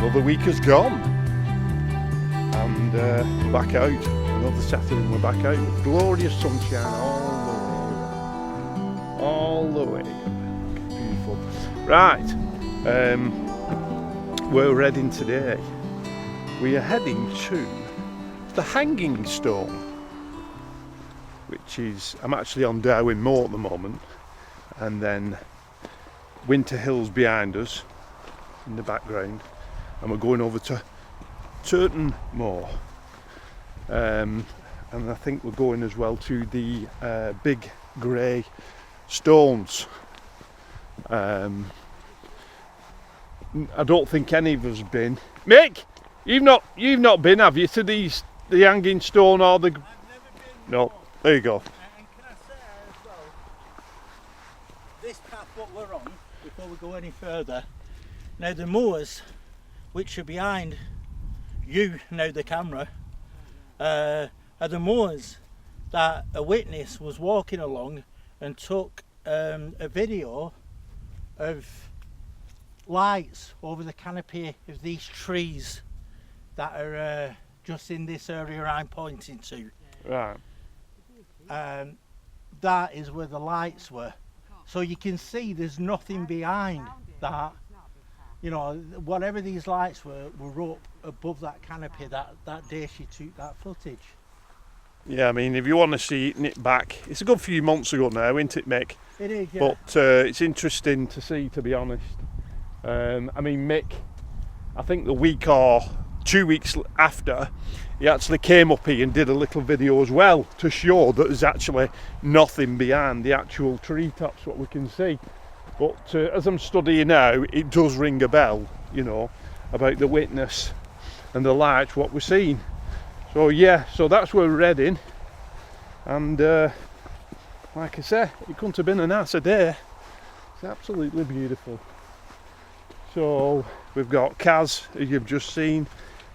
another week has gone, and we're back out. Another Saturday and we're back out with glorious sunshine all the way. Beautiful. Right, we're heading today. We are heading to the Hanging Stone, which is, I'm actually on Darwin Moor at the moment, and then Winter Hills behind us in the background, and we're going over to Turton Moor, and I think we're going as well to the big grey stones. I don't think any of us been. Mick, you've not been, have you, to the Hanging Stone or the? I've never been. No, there you go. And can I say as well, this path what we're on, before we go any further, now the moors which are behind you, now the camera, are the moors that a witness was walking along and took a video of lights over the canopy of these trees that are just in this area I'm pointing to. Right. That is where the lights were. So you can see there's nothing behind that. You know, whatever these lights were up above that canopy that day she took that footage. Yeah, I mean, if you want to see it back, it's a good few months ago now, isn't it, Mick? It is, yeah. But it's interesting to see, to be honest. I mean, Mick, I think the week or 2 weeks after, he actually came up here and did a little video as well to show that there's actually nothing behind the actual treetops, what we can see. But as I'm studying now, it does ring a bell, you know, about the witness and the lights, what we're seeing. So yeah, so that's where we're heading. And like I say, it couldn't have been a nicer day. It's absolutely beautiful. So we've got Kaz, as you've just seen,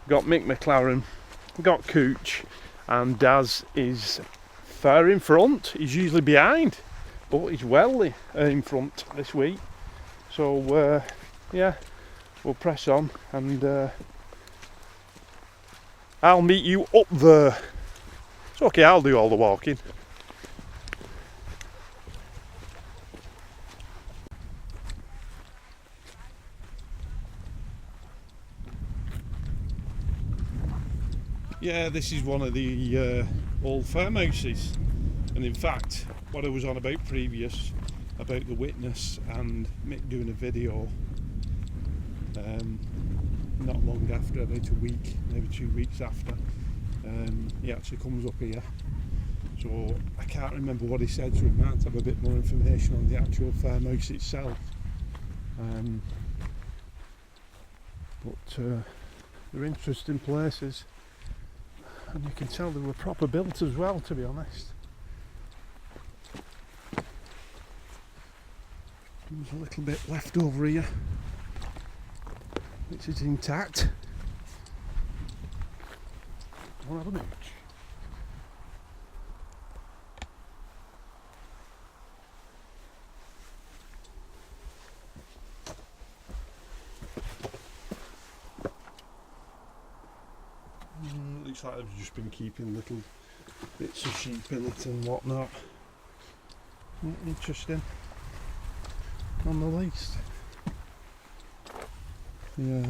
got Mick McLaren, got Cooch, and Daz is far in front. He's usually behind, but he's well in front this week. So yeah, we'll press on, and I'll meet you up there. It's okay, I'll do all the walking. Yeah, this is one of the old farmhouses, and in fact what I was on about previous about the witness and Mick doing a video not long after, about a week, maybe 2 weeks after, he actually comes up here. So I can't remember what he said, so we might have a bit more information on the actual farmhouse itself, but they're interesting places. And you can tell they were proper built as well, to be honest. There's a little bit left over here, which is intact. I'll have a mooch. Looks like they've just been keeping little bits of sheep in it and whatnot. Interesting, on the least. Yeah.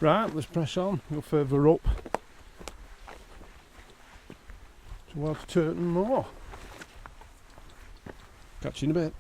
Right, let's press on, go further up towards Turton Moor. Catch you in a bit.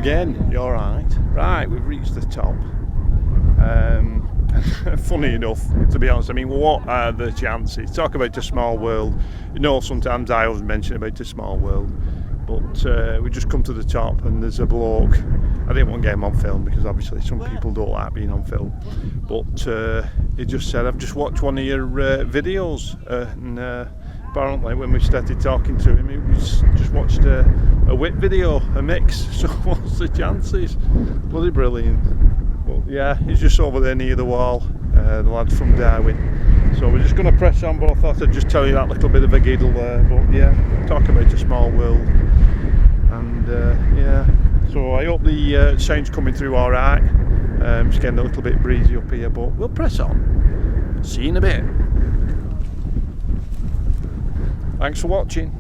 again. You alright? Right, we've reached the top. Funny enough, to be honest, I mean, what are the chances? Talk about a small world. You know, sometimes I always mention about a small world, but we just come to the top and there's a bloke. I didn't want to get him on film because obviously some people don't like being on film, but he just said, I've just watched one of your videos, and apparently when we started talking to him, he was just watched a W.H.I.T video, a mix. So what's the chances? Bloody brilliant. But yeah, he's just over there near the wall, the lad from Darwin. So we're just going to press on, but I thought I'd just tell you that little bit of a giggle there. But yeah, talk about a small world. And yeah, so I hope the sound's coming through alright. It's getting a little bit breezy up here, but we'll press on. See you in a bit. Thanks for watching.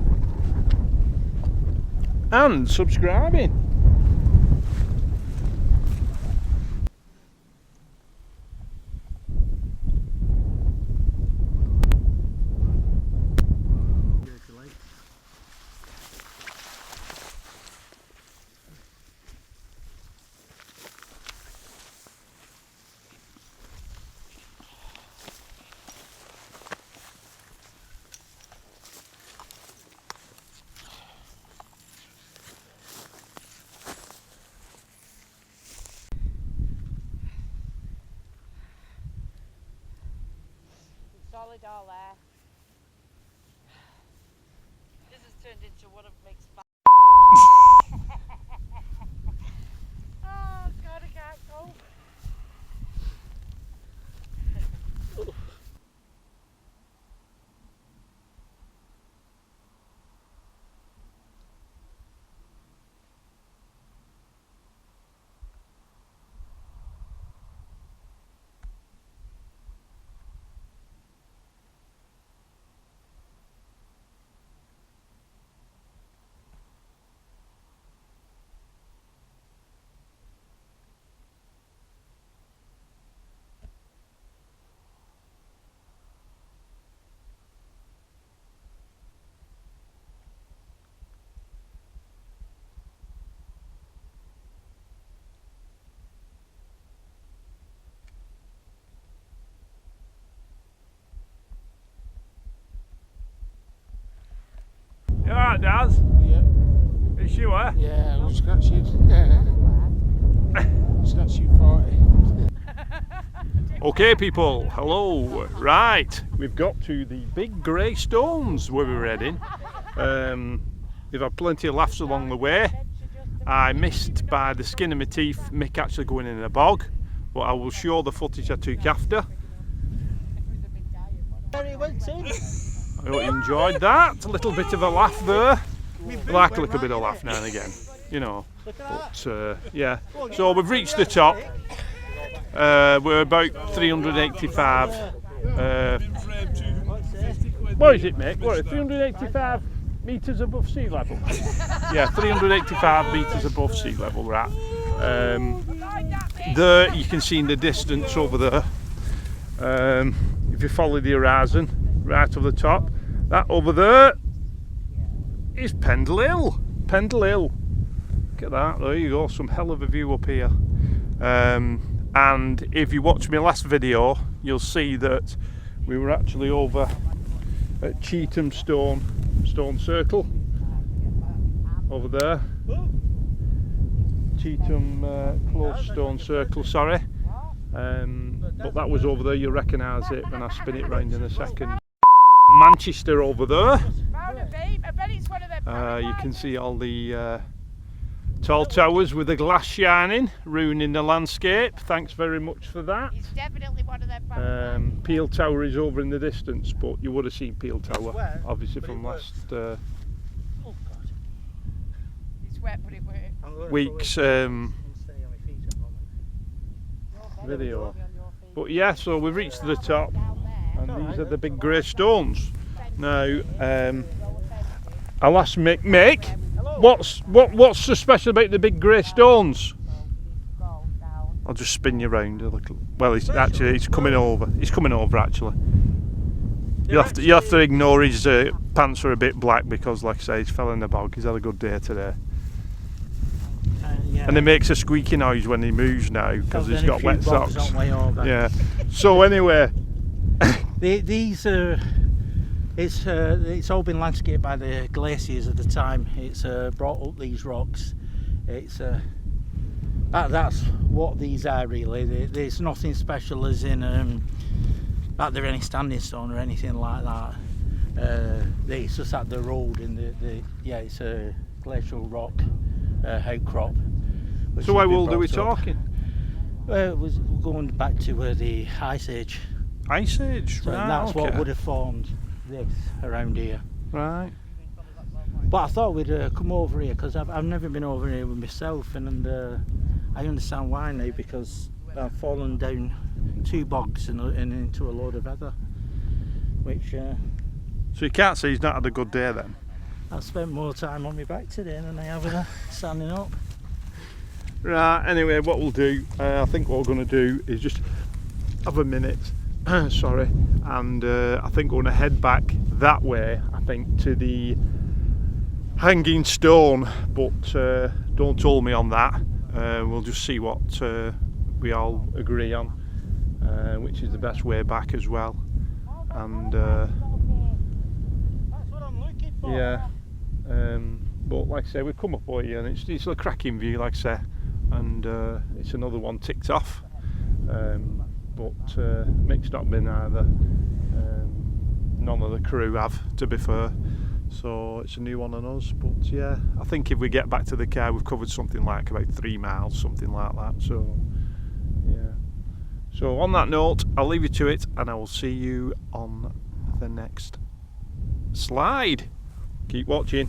And subscribing. Solid all there. This has turned into one of Mick's oh God, I can't go. You alright, Daz? Yeah. It's you, eh? Yeah, we'll scratch you. Scratch you 40. Okay, people, hello. Right, we've got to the big grey stones where we're heading. We've had plenty of laughs along the way. I missed by the skin of my teeth Mick actually going in a bog, but I will show the footage I took after. Where he went to? I hope you enjoyed that. A little bit of a laugh there. I like a little bit of laugh now and again, you know. But yeah, so we've reached the top. We're about 385. What is it, Mick? What, 385 metres above sea level? Yeah, 385 metres above sea level, right. There you can see in the distance over there. If you follow the horizon, right over the top, that over there is Pendle Hill. Pendle Hill. Look at that, there you go, some hell of a view up here. And if you watch my last video, you'll see that we were actually over at Cheetham Stone Circle, over there. Cheetham Close Stone Circle, sorry. But that was over there, you'll recognise it when I spin it round in a second. Manchester over there. You can see all the tall towers with the glass shining, ruining the landscape. Thanks very much for that. It's definitely one of them. Peel Tower is over in the distance, but you would have seen Peel Tower, Where? obviously from last Oh God. It's wet, but it works. week's video. But yeah, so we've reached the top, and these are the big grey stones. Now, I'll ask Mick, what's so special about the big grey stones? I'll just spin you round a little. Well, it's coming over. He's coming over actually. You'll have to ignore his pants are a bit black because, like I say, he's fell in the bog. He's had a good day today. Yeah, Yeah. And it makes a squeaky noise when he moves now because he's got wet socks. On way over. Yeah. So anyway, These it's all been landscaped by the glaciers at the time. It's brought up these rocks. It's that's what these are really. There's nothing special as in that they're any standing stone or anything like that. It's just at the road in it's a glacial rock outcrop. so how old are we talking? It was going back to the Ice Age. Ice Age, So right? that's okay. what would have formed this around here. Right. But I thought we'd come over here because I've never been over here with myself, and I understand why now, because I've fallen down 2 bogs and into a load of heather, which So you can't say he's not had a good day then. I've spent more time on my back today than I have standing up. Right, anyway, what we'll do, I think what we're going to do is just have a minute, sorry, and I think we're going to head back that way, I think, to the Hanging Stone, but don't hold me on that. We'll just see what we all agree on, which is the best way back as well. And That's what I'm looking for. yeah, but like I say, we've come up over here and it's a cracking view, like I say, and it's another one ticked off, but Mick's not been either. None of the crew have, to be fair, so it's a new one on us. But yeah, I think if we get back to the car, we've covered something like about 3 miles, something like that. So yeah, so on that note, I'll leave you to it and I will see you on the next slide. Keep watching.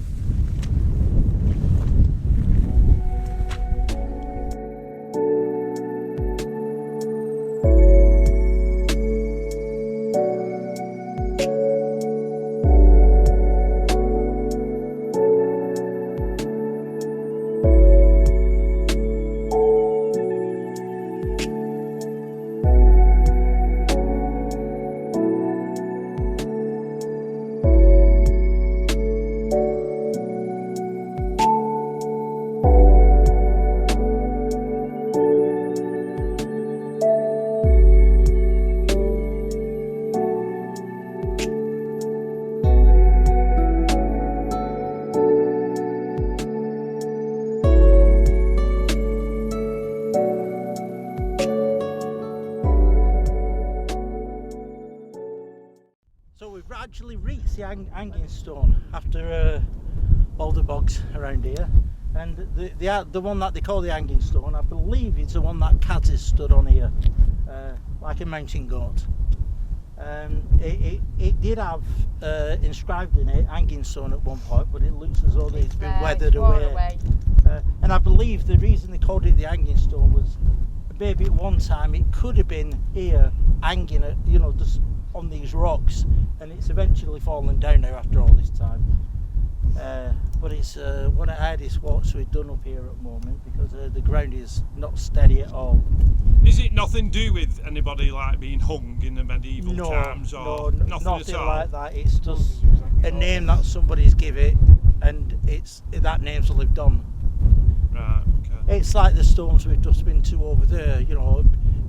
So we've actually reached the hanging stone after all the bogs around here, and the one that they call the hanging stone, I believe it's the one that Cat has stood on here, like a mountain goat. It did have inscribed in it hanging stone at one point, but it looks as though it's been weathered away. And I believe the reason they called it the hanging stone was maybe at one time it could have been here hanging at, just on these rocks, and it's eventually fallen down now after all this time. But it's what I heard is what's we've done up here at the moment, because the ground is not steady at all. Is it nothing to do with anybody like being hung in the medieval times, or no, nothing nothing at all? like that. It's just a name that somebody's give it, and that name's lived on. Right, okay. It's like the stones we've just been to over there,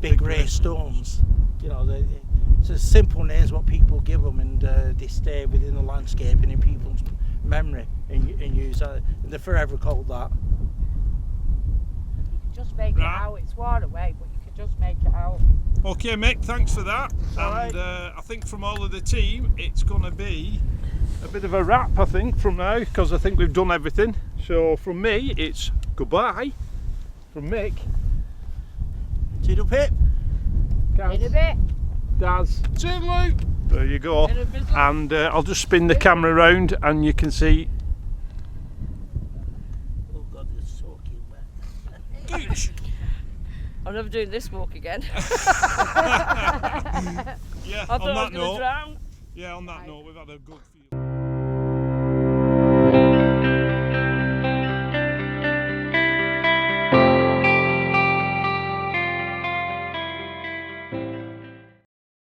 big grey stones. It's a simple names what people give them, and they stay within the landscape and in people's memory, and use that. And they're forever called that. You can just make it out. It's far away, but you can just make it out. Okay, Mick, thanks for that. Alright. And I think from all of the team, it's going to be a bit of a wrap, I think, from now, because I think we've done everything. So from me, it's goodbye. From Mick, Toodle pip. In a bit. Daz, toodaloo. There you go. In a bit. And I'll just spin the camera around and you can see. Oh God, it's soaking wet. Gooch. I'm never doing this walk again. Yeah, I thought I was on that going to note. drown. Yeah, on that note, we've had a good few.